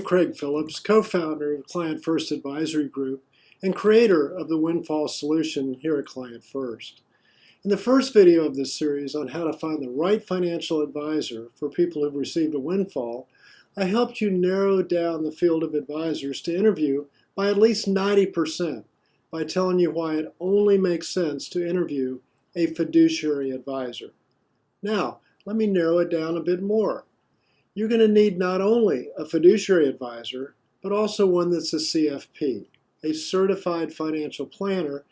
Craig Phillips, co-founder of Client First Advisory Group and creator of the Windfall solution here at Client First. In the first video of this series on how to find the right financial advisor for people who've received a windfall, I helped you narrow down the field of advisors to interview by at least 90% by telling you why it only makes sense to interview a fiduciary advisor. Now, let me narrow it down a bit more. You're going to need not only a fiduciary advisor, but also one that's a CFP, a certified financial planner,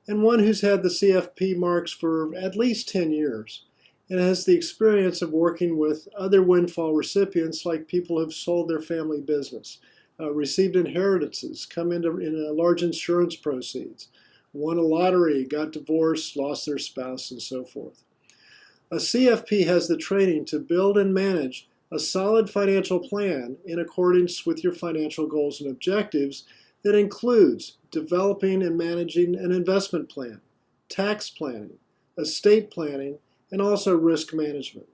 and one who's had the CFP marks for at least 10 years and has the experience of working with other windfall recipients like people who've sold their family business, received inheritances, come in large insurance proceeds, won a lottery, got divorced, lost their spouse, and so forth. A CFP has the training to build and manage a solid financial plan in accordance with your financial goals and objectives that includes developing and managing an investment plan, tax planning, estate planning, and also risk management.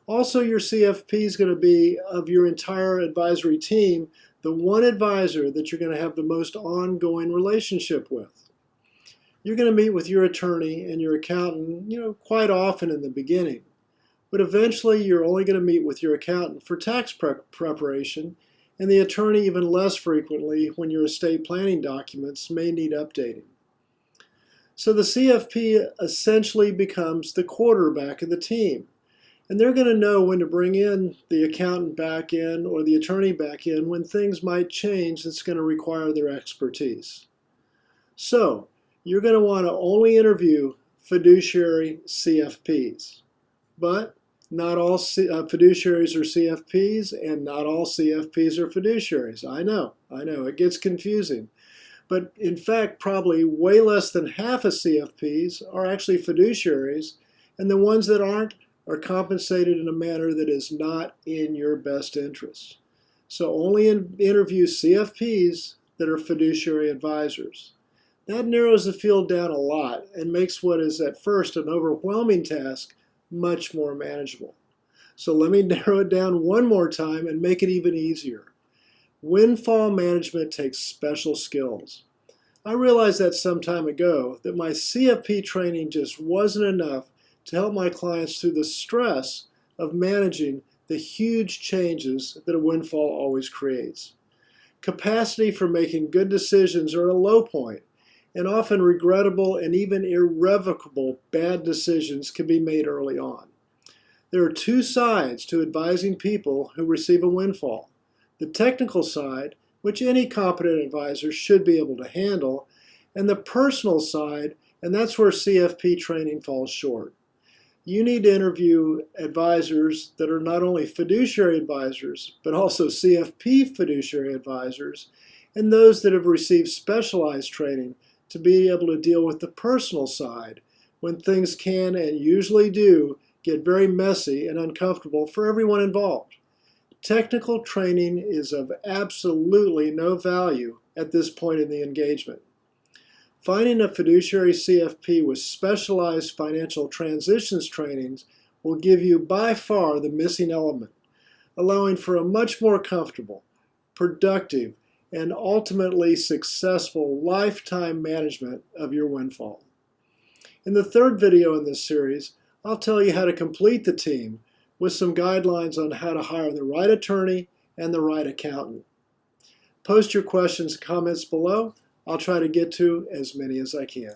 Also, your CFP is going to be, of your entire advisory team, the one advisor that you're going to have the most ongoing relationship with. You're going to meet with your attorney and your accountant, quite often in the beginning. But eventually, you're only going to meet with your accountant for tax preparation, and the attorney even less frequently when your estate planning documents may need updating. So the CFP essentially becomes the quarterback of the team, and they're going to know when to bring in the accountant back in or the attorney back in when things might change that's going to require their expertise. So you're going to want to only interview fiduciary CFPs, but not all fiduciaries are CFPs, and not all CFPs are fiduciaries. I know, it gets confusing. But in fact, probably way less than half of CFPs are actually fiduciaries, and the ones that aren't are compensated in a manner that is not in your best interest. So only interview CFPs that are fiduciary advisors. That narrows the field down a lot and makes what is at first an overwhelming task much more manageable. So let me narrow it down one more time and make it even easier. Windfall management takes special skills. I realized that some time ago that my CFP training just wasn't enough to help my clients through the stress of managing the huge changes that a windfall always creates. Capacity for making good decisions are at a low point, and often regrettable and even irrevocable bad decisions can be made early on. There are two sides to advising people who receive a windfall. The technical side, which any competent advisor should be able to handle, and the personal side, and that's where CFP training falls short. You need to interview advisors that are not only fiduciary advisors, but also CFP fiduciary advisors, and those that have received specialized training to be able to deal with the personal side when things can and usually do get very messy and uncomfortable for everyone involved. Technical training is of absolutely no value at this point in the engagement. Finding a fiduciary CFP with specialized financial transitions trainings will give you by far the missing element, allowing for a much more comfortable, productive, and ultimately successful lifetime management of your windfall. In the third video in this series, I'll tell you how to complete the team with some guidelines on how to hire the right attorney and the right accountant. Post your questions and comments below. I'll try to get to as many as I can.